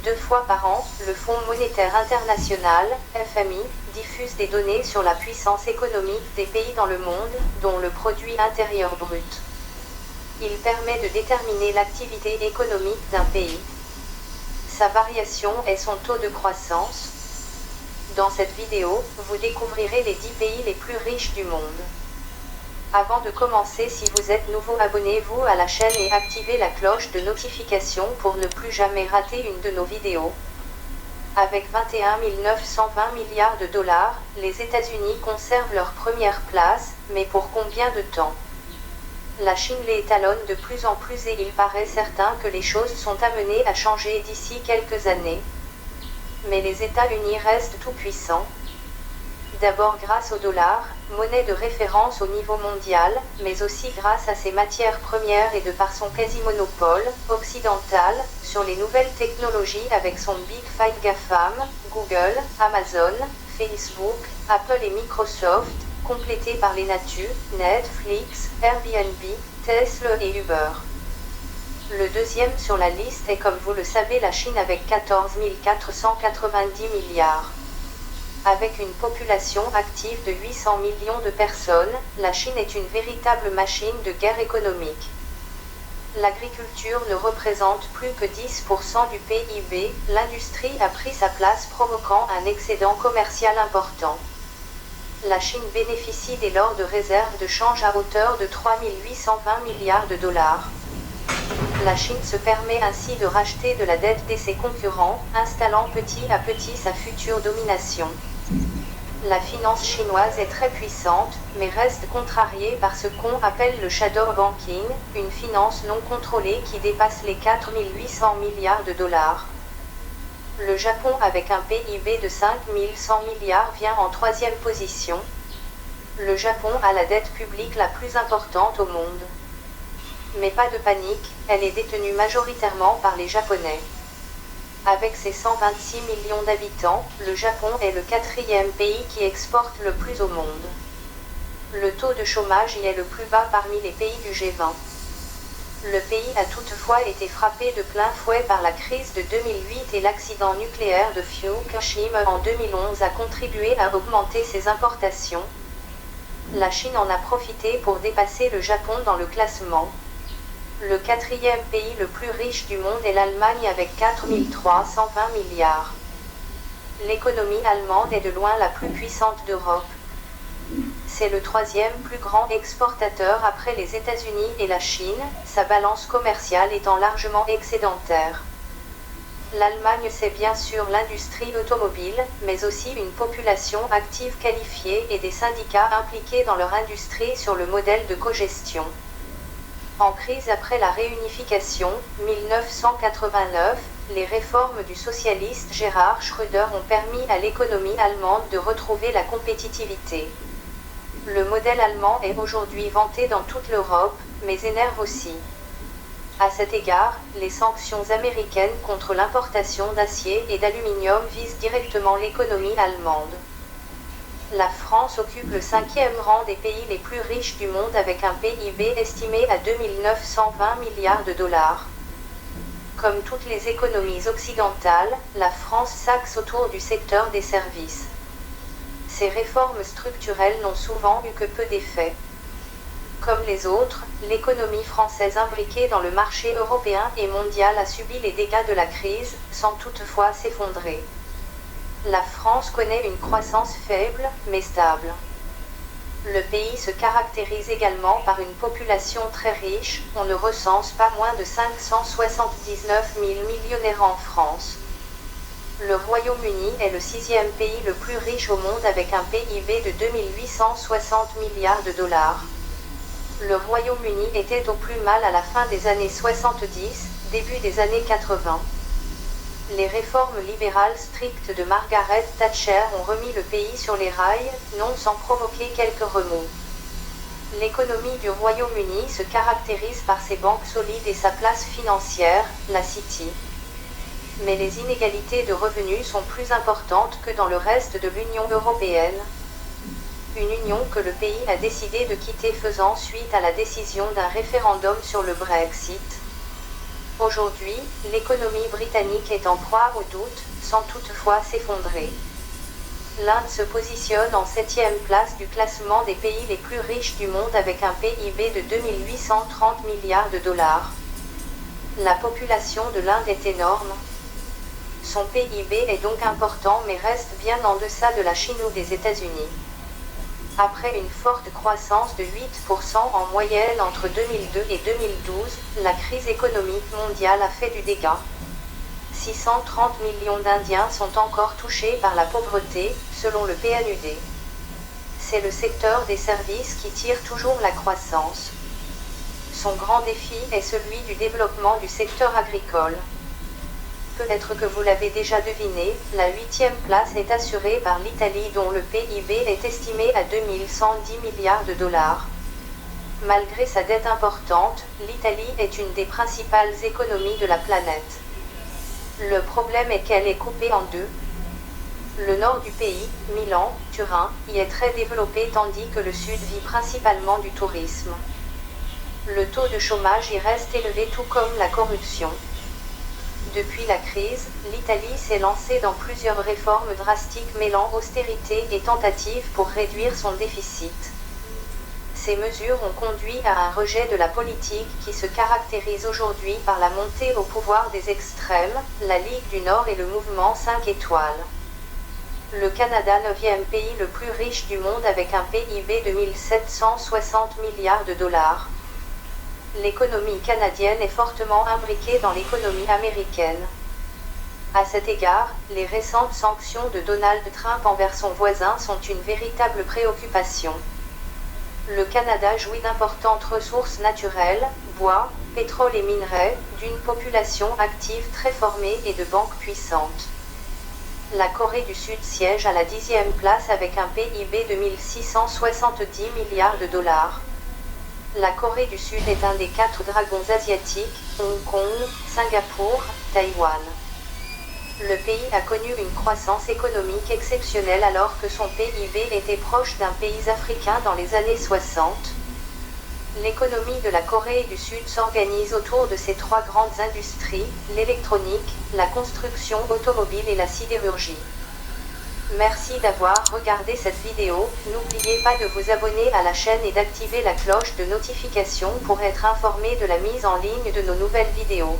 2 fois par an, le Fonds monétaire international, FMI, diffuse des données sur la puissance économique des pays dans le monde, dont le produit intérieur brut. Il permet de déterminer l'activité économique d'un pays. Sa variation est son taux de croissance. Dans cette vidéo, vous découvrirez les 10 pays les plus riches du monde. Avant de commencer, si vous êtes nouveau, abonnez-vous à la chaîne et activez la cloche de notification pour ne plus jamais rater une de nos vidéos. Avec 21 920 milliards de dollars, les États-Unis conservent leur première place, mais pour combien de temps? La Chine les étalonne de plus en plus et il paraît certain que les choses sont amenées à changer d'ici quelques années. Mais les États-Unis restent tout-puissants. D'abord grâce au dollar, monnaie de référence au niveau mondial, mais aussi grâce à ses matières premières et de par son quasi-monopole occidental sur les nouvelles technologies avec son Big Five GAFAM, Google, Amazon, Facebook, Apple et Microsoft, complété par les Natu, Netflix, Airbnb, Tesla et Uber. Le deuxième sur la liste est, comme vous le savez, la Chine avec 14 490 milliards. Avec une population active de 800 millions de personnes, la Chine est une véritable machine de guerre économique. L'agriculture ne représente plus que 10% du PIB, l'industrie a pris sa place provoquant un excédent commercial important. La Chine bénéficie dès lors de réserves de change à hauteur de 3 820 milliards de dollars. La Chine se permet ainsi de racheter de la dette de ses concurrents, installant petit à petit sa future domination. La finance chinoise est très puissante, mais reste contrariée par ce qu'on appelle le shadow banking, une finance non contrôlée qui dépasse les 4 800 milliards de dollars. Le Japon, avec un PIB de 5 100 milliards, vient en troisième position. Le Japon a la dette publique la plus importante au monde. Mais pas de panique, elle est détenue majoritairement par les Japonais. Avec ses 126 millions d'habitants, le Japon est le 4e pays qui exporte le plus au monde. Le taux de chômage y est le plus bas parmi les pays du G20. Le pays a toutefois été frappé de plein fouet par la crise de 2008 et l'accident nucléaire de Fukushima en 2011 a contribué à augmenter ses importations. La Chine en a profité pour dépasser le Japon dans le classement. Le 4e pays le plus riche du monde est l'Allemagne avec 4 320 milliards. L'économie allemande est de loin la plus puissante d'Europe. C'est le 3e plus grand exportateur après les États-Unis et la Chine, sa balance commerciale étant largement excédentaire. L'Allemagne, c'est bien sûr l'industrie automobile, mais aussi une population active qualifiée et des syndicats impliqués dans leur industrie sur le modèle de cogestion. En crise après la réunification, 1989, les réformes du socialiste Gerhard Schröder ont permis à l'économie allemande de retrouver la compétitivité. Le modèle allemand est aujourd'hui vanté dans toute l'Europe, mais énerve aussi. À cet égard, les sanctions américaines contre l'importation d'acier et d'aluminium visent directement l'économie allemande. La France occupe le 5e rang des pays les plus riches du monde avec un PIB estimé à 2 920 milliards de dollars. Comme toutes les économies occidentales, la France s'axe autour du secteur des services. Ces réformes structurelles n'ont souvent eu que peu d'effets. Comme les autres, l'économie française imbriquée dans le marché européen et mondial a subi les dégâts de la crise, sans toutefois s'effondrer. La France connaît une croissance faible, mais stable. Le pays se caractérise également par une population très riche, on ne recense pas moins de 579 000 millionnaires en France. Le Royaume-Uni est le 6e pays le plus riche au monde avec un PIB de 2 860 milliards de dollars. Le Royaume-Uni était au plus mal à la fin des années 70, début des années 80. Les réformes libérales strictes de Margaret Thatcher ont remis le pays sur les rails, non sans provoquer quelques remous. L'économie du Royaume-Uni se caractérise par ses banques solides et sa place financière, la City. Mais les inégalités de revenus sont plus importantes que dans le reste de l'Union européenne. Une union que le pays a décidé de quitter faisant suite à la décision d'un référendum sur le Brexit. Aujourd'hui, l'économie britannique est en proie au doute, sans toutefois s'effondrer. L'Inde se positionne en 7e place du classement des pays les plus riches du monde avec un PIB de 2830 milliards de dollars. La population de l'Inde est énorme. Son PIB est donc important mais reste bien en deçà de la Chine ou des États-Unis. Après une forte croissance de 8% en moyenne entre 2002 et 2012, la crise économique mondiale a fait du dégât. 630 millions d'Indiens sont encore touchés par la pauvreté, selon le PNUD. C'est le secteur des services qui tire toujours la croissance. Son grand défi est celui du développement du secteur agricole. Peut-être que vous l'avez déjà deviné, la 8e place est assurée par l'Italie dont le PIB est estimé à 2110 milliards de dollars. Malgré sa dette importante, l'Italie est une des principales économies de la planète. Le problème est qu'elle est coupée en deux. Le nord du pays, Milan, Turin, y est très développé tandis que le sud vit principalement du tourisme. Le taux de chômage y reste élevé tout comme la corruption. Depuis la crise, l'Italie s'est lancée dans plusieurs réformes drastiques mêlant austérité et tentatives pour réduire son déficit. Ces mesures ont conduit à un rejet de la politique qui se caractérise aujourd'hui par la montée au pouvoir des extrêmes, la Ligue du Nord et le mouvement 5 étoiles. Le Canada, 9e pays le plus riche du monde avec un PIB de 1760 milliards de dollars. L'économie canadienne est fortement imbriquée dans l'économie américaine. À cet égard, les récentes sanctions de Donald Trump envers son voisin sont une véritable préoccupation. Le Canada jouit d'importantes ressources naturelles, bois, pétrole et minerais, d'une population active très formée et de banques puissantes. La Corée du Sud siège à la 10e place avec un PIB de 1670 milliards de dollars. La Corée du Sud est un des 4 dragons asiatiques, Hong Kong, Singapour, Taïwan. Le pays a connu une croissance économique exceptionnelle alors que son PIB était proche d'un pays africain dans les années 60. L'économie de la Corée du Sud s'organise autour de ces 3 grandes industries, l'électronique, la construction automobile et la sidérurgie. Merci d'avoir regardé cette vidéo, n'oubliez pas de vous abonner à la chaîne et d'activer la cloche de notification pour être informé de la mise en ligne de nos nouvelles vidéos.